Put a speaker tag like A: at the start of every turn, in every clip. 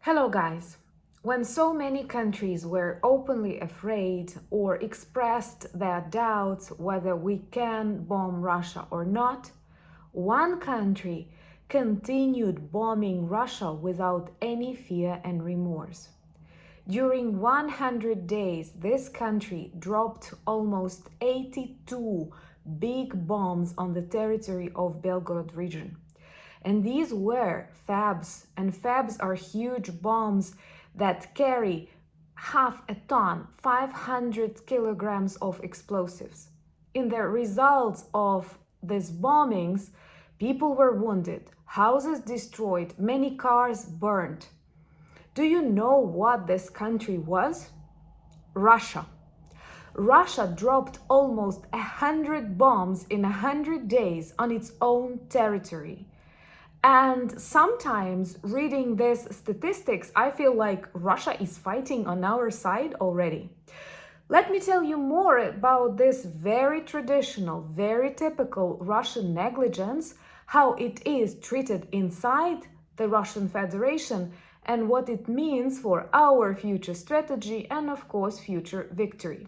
A: Hello guys! When so many countries were openly afraid or expressed their doubts whether we can bomb Russia or not, one country continued bombing Russia without any fear and remorse. During 100 days, this country dropped almost 82 big bombs on the territory of Belgorod region. And these were FABs, and FABs are huge bombs that carry half a ton, 500 kilograms of explosives. In the results of these bombings, people were wounded, houses destroyed, many cars burned. Do you know what this country was? Russia. Russia dropped almost 100 bombs in 100 days on its own territory. And sometimes reading these statistics, I feel like Russia is fighting on our side already. Let me tell you more about this very traditional, very typical Russian negligence, how it is treated inside the Russian Federation, and what it means for our future strategy and, of course, future victory.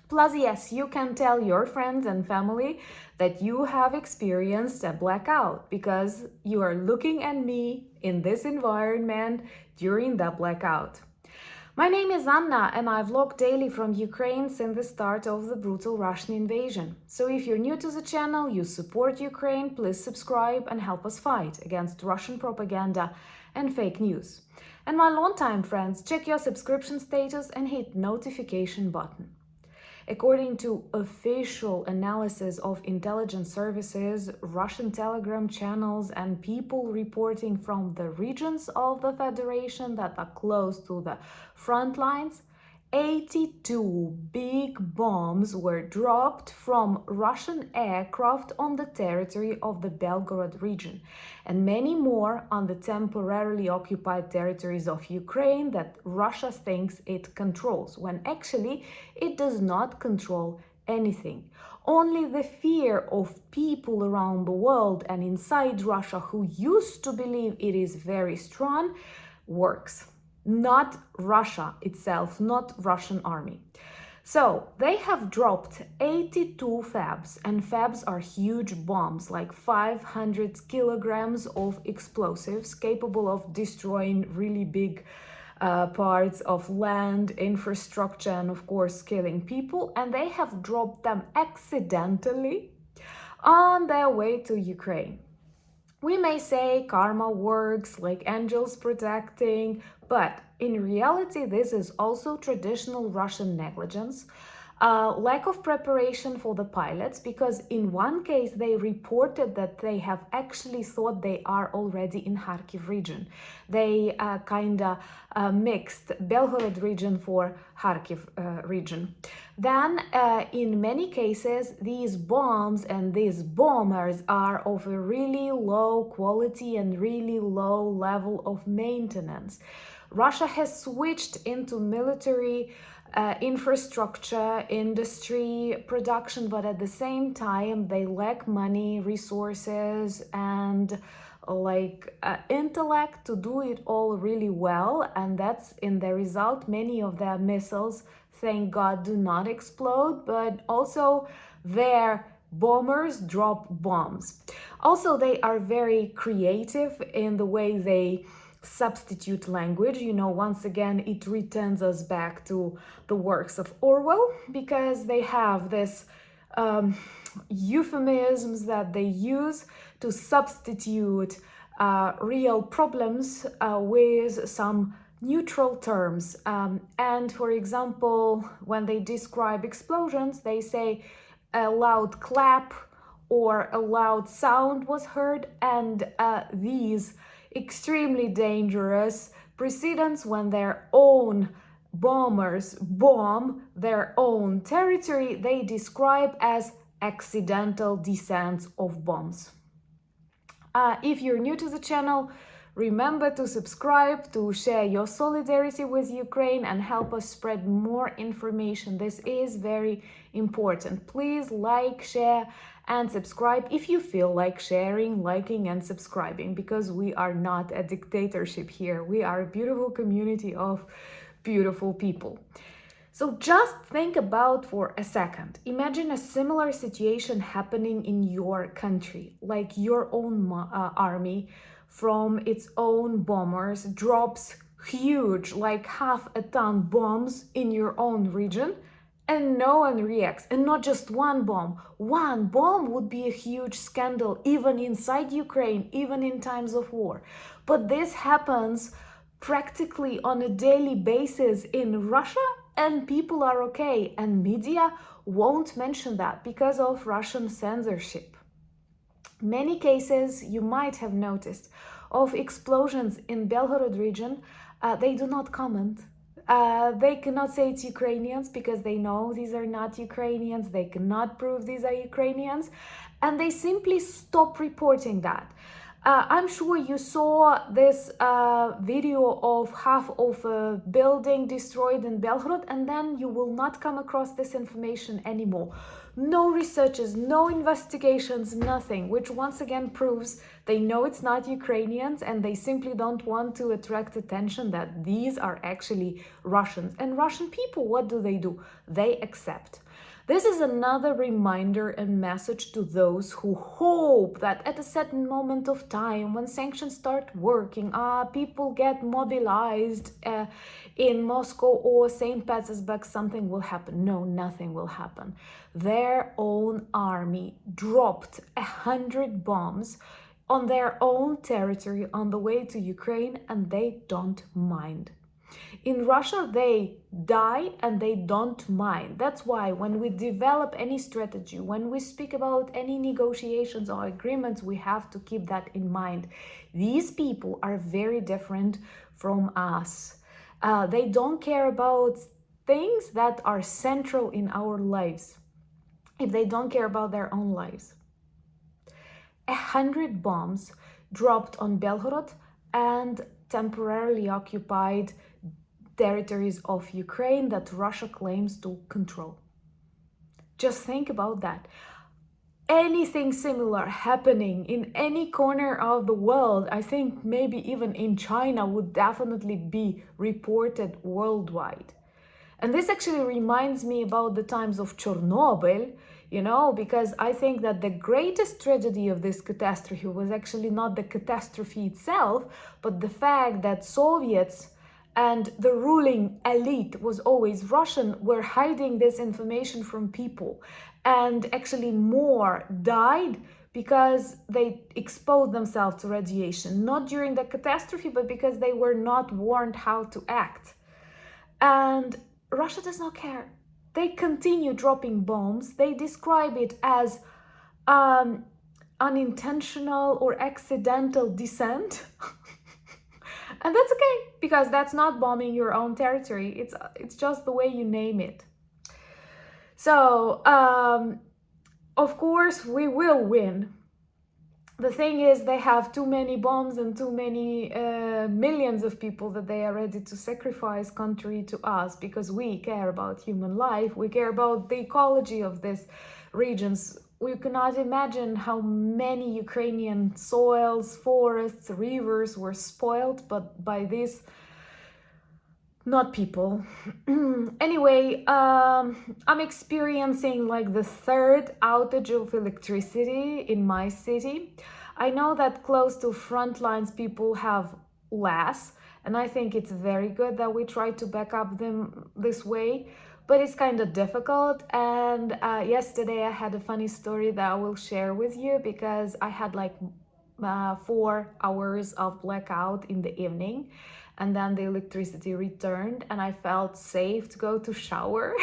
A: Plus, yes, you can tell your friends and family that you have experienced a blackout because you are looking at me in this environment during the blackout. My name is Anna and I vlog daily from Ukraine since the start of the brutal Russian invasion. So if you're new to the channel, you support Ukraine, please subscribe and help us fight against Russian propaganda and fake news. And my longtime friends, check your subscription status and hit notification button. According to official analysis of intelligence services, Russian Telegram channels and people reporting from the regions of the Federation that are close to the front lines, 82 big bombs were dropped from Russian aircraft on the territory of the Belgorod region, and many more on the temporarily occupied territories of Ukraine that Russia thinks it controls, when actually it does not control anything. Only the fear of people around the world and inside Russia who used to believe it is very strong works. Not Russia itself, not Russian army. So they have dropped 82 FABs, and FABs are huge bombs, like 500 kilograms of explosives capable of destroying really big parts of land, infrastructure, and of course killing people. And they have dropped them accidentally on their way to Ukraine. We may say karma works, like angels protecting, but in reality, this is also traditional Russian negligence, lack of preparation for the pilots, because in one case they reported that they have actually thought they are already in Kharkiv region. They mixed Belgorod region for Kharkiv region. Then in many cases, these bombs and these bombers are of a really low quality and really low level of maintenance. Russia has switched into military infrastructure, industry, production, but at the same time they lack money, resources, and intellect to do it all really well. And that's in the result, many of their missiles, thank God, do not explode, but also their bombers drop bombs. Also, they are very creative in the way they substitute language. Once again, it returns us back to the works of Orwell, because they have this euphemisms that they use to substitute real problems with some neutral terms. And for example, when they describe explosions, they say a loud clap or a loud sound was heard, and these extremely dangerous precedents when their own bombers bomb their own territory, they describe as accidental descents of bombs. If you're new to the channel, remember to subscribe, to share your solidarity with Ukraine and help us spread more information. This is very important. Please like, share, and subscribe if you feel like sharing, liking, and subscribing, because we are not a dictatorship here. We are a beautiful community of beautiful people. So just think about for a second. Imagine a similar situation happening in your country, like your own army from its own bombers drops huge, like half a ton bombs in your own region, and no one reacts. And not just one bomb. One bomb would be a huge scandal, even inside Ukraine, even in times of war. But this happens practically on a daily basis in Russia, and people are okay. And media won't mention that because of Russian censorship. Many cases you might have noticed of explosions in Belgorod region, they do not comment. They cannot say it's Ukrainians because they know these are not Ukrainians. They cannot prove these are Ukrainians, and they simply stop reporting that. I'm sure you saw this video of half of a building destroyed in Belgorod, and then you will not come across this information anymore. No researches, no investigations, nothing, which once again proves they know it's not Ukrainians, and they simply don't want to attract attention that these are actually Russians. And Russian people, what do? They accept. This is another reminder and message to those who hope that at a certain moment of time, when sanctions start working, people get mobilized in Moscow or St. Petersburg, something will happen. No, nothing will happen. Their own army dropped 100 bombs on their own territory on the way to Ukraine, and they don't mind. In Russia, they die and they don't mind. That's why when we develop any strategy, when we speak about any negotiations or agreements, we have to keep that in mind. These people are very different from us. They don't care about things that are central in our lives if they don't care about their own lives. 100 bombs dropped on Belgorod and temporarily occupied territories of Ukraine that Russia claims to control. Just think about that. Anything similar happening in any corner of the world, I think maybe even in China, would definitely be reported worldwide. And this actually reminds me about the times of Chernobyl, because I think that the greatest tragedy of this catastrophe was actually not the catastrophe itself, but the fact that Soviets and the ruling elite was always Russian, were hiding this information from people. And actually more died because they exposed themselves to radiation, not during the catastrophe, but because they were not warned how to act. And Russia does not care. They continue dropping bombs. They describe it as unintentional or accidental descent. And that's okay, because that's not bombing your own territory. It's just the way you name it. So, of course, we will win. The thing is, they have too many bombs and too many millions of people that they are ready to sacrifice contrary to us, because we care about human life. We care about the ecology of these regions. We cannot imagine how many Ukrainian soils, forests, rivers were spoiled, but by this, not people. Anyway, I'm experiencing like the third outage of electricity in my city. I know that close to front lines people have less, and I think it's very good that we try to back up them this way. But it's kind of difficult, and yesterday I had a funny story that I will share with you, because I had like 4 hours of blackout in the evening, and then the electricity returned, and I felt safe to go to shower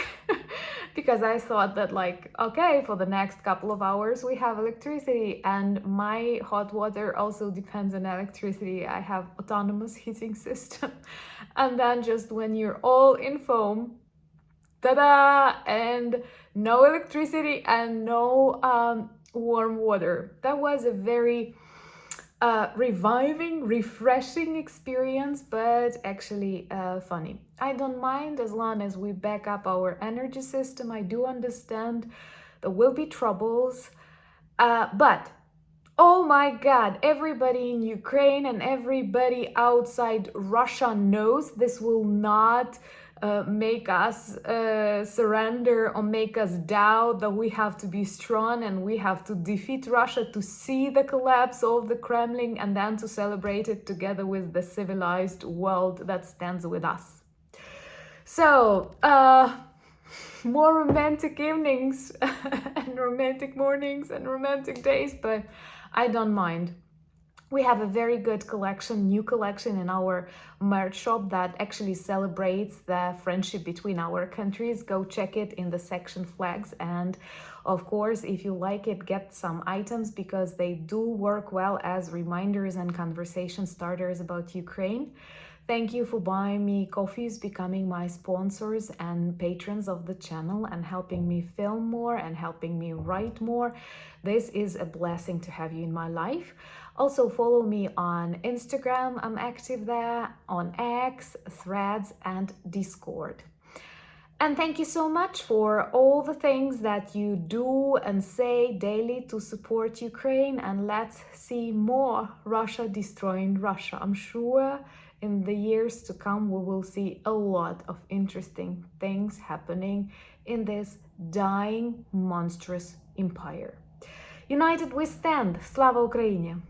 A: because I thought that like, okay, for the next couple of hours we have electricity, and my hot water also depends on electricity. I have autonomous heating system. And then just when you're all in foam, ta-da, and no electricity and no warm water. That was a very reviving, refreshing experience, but actually funny. I don't mind as long as we back up our energy system. I do understand there will be troubles, But oh my God, everybody in Ukraine and everybody outside Russia knows this will not make us surrender or make us doubt that we have to be strong and we have to defeat Russia to see the collapse of the Kremlin and then to celebrate it together with the civilized world that stands with us. So, more romantic evenings and romantic mornings and romantic days, but I don't mind. We have a very good collection, new collection in our merch shop that actually celebrates the friendship between our countries. Go check it in the section flags. And of course, if you like it, get some items because they do work well as reminders and conversation starters about Ukraine. Thank you for buying me coffees, becoming my sponsors and patrons of the channel and helping me film more and helping me write more. This is a blessing to have you in my life. Also follow me on Instagram, I'm active there, on X, Threads and Discord. And thank you so much for all the things that you do and say daily to support Ukraine. And let's see more Russia destroying Russia. I'm sure in the years to come, we will see a lot of interesting things happening in this dying, monstrous empire. United we stand. Slava Ukraini!